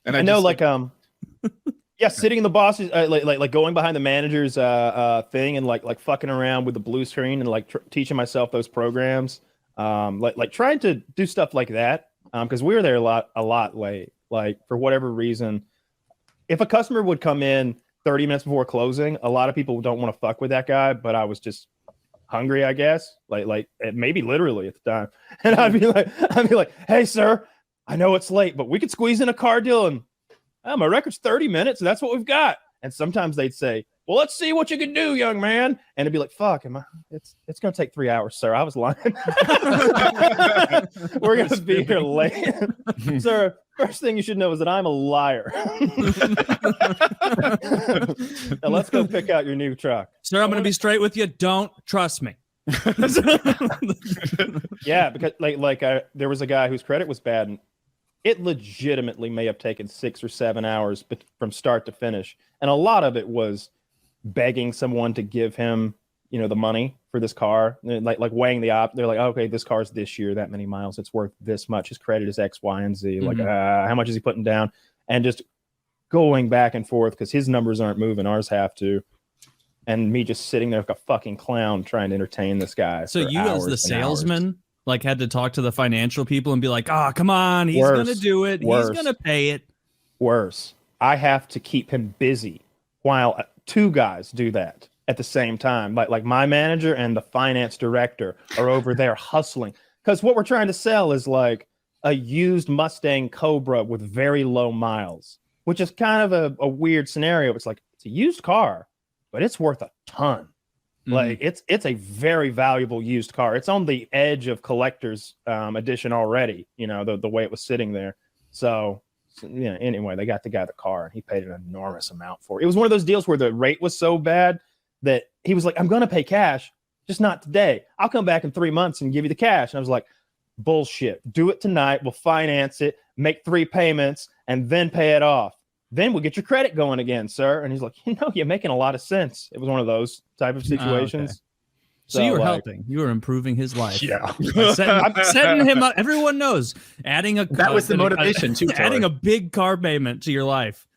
And I know, yeah, sitting in the boss's like going behind the manager's thing and like fucking around with the blue screen and like teaching myself those programs, like trying to do stuff like that, because we were there a lot late, like for whatever reason. If a customer would come in 30 minutes before closing, a lot of people don't want to fuck with that guy, but I was just hungry, I guess, like maybe literally at the time. And I'd be like, hey sir, I know it's late, but we could squeeze in a car deal, and my record's 30 minutes, and that's what we've got. And sometimes they'd say, well, let's see what you can do, young man. And it'd be like, fuck, it's gonna take 3 hours, sir. I was lying. We're gonna be here late. Sir, first thing you should know is that I'm a liar. Now let's go pick out your new truck. Sir, I'm gonna be straight with you. Don't trust me. Yeah, because there was a guy whose credit was bad, and it legitimately may have taken 6 or 7 hours from start to finish. And a lot of it was begging someone to give him, the money for this car, like weighing the op. They're like, oh, okay, this car's this year, that many miles, it's worth this much. His credit is X, Y, and Z. Like, how much is he putting down? And just going back and forth because his numbers aren't moving, ours have to. And me just sitting there like a fucking clown trying to entertain this guy. So you, as the salesman, like had to talk to the financial people and be like, come on, he's going to do it. He's going to pay it. Worse. I have to keep him busy while two guys do that at the same time. Like my manager and the finance director are over there hustling. Because what we're trying to sell is like a used Mustang Cobra with very low miles, which is kind of a weird scenario. It's like, it's a used car, but it's worth a ton. Like it's a very valuable used car. It's on the edge of collector's edition already, the way it was sitting there. So anyway, they got the guy the car and he paid an enormous amount for it. It was one of those deals where the rate was so bad that he was like, I'm going to pay cash, just not today. I'll come back in 3 months and give you the cash. And I was like, bullshit. Do it tonight. We'll finance it, make 3 payments, and then pay it off. Then we'll get your credit going again, sir. And he's like, you're making a lot of sense. It was one of those type of situations. Okay. So you were helping. You were improving his life. Yeah. I'm setting him up. Everyone knows. That was the motivation, too. Adding a big car payment to your life.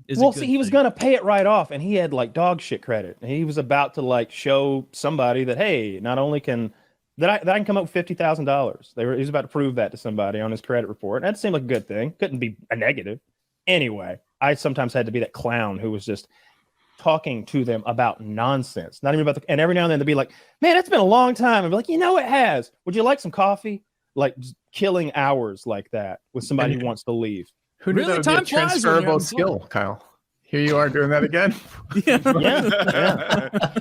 He was going to pay it right off, and he had like dog shit credit. And he was about to like show somebody that, hey, not only can I can come up with $50,000. He was about to prove that to somebody on his credit report. And that seemed like a good thing. Couldn't be a negative. Anyway, I sometimes had to be that clown who was just talking to them about nonsense, not even about and every now and then they'd be like, man, it's been a long time. I'd be like, it has. Would you like some coffee? Like just killing hours like that with somebody who wants to leave. Who knew that would be a transferable skill, Kyle? Here you are doing that again.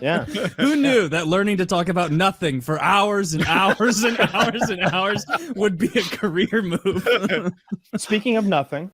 Yeah. Who knew that learning to talk about nothing for hours and hours and hours and hours would be a career move? Speaking of nothing,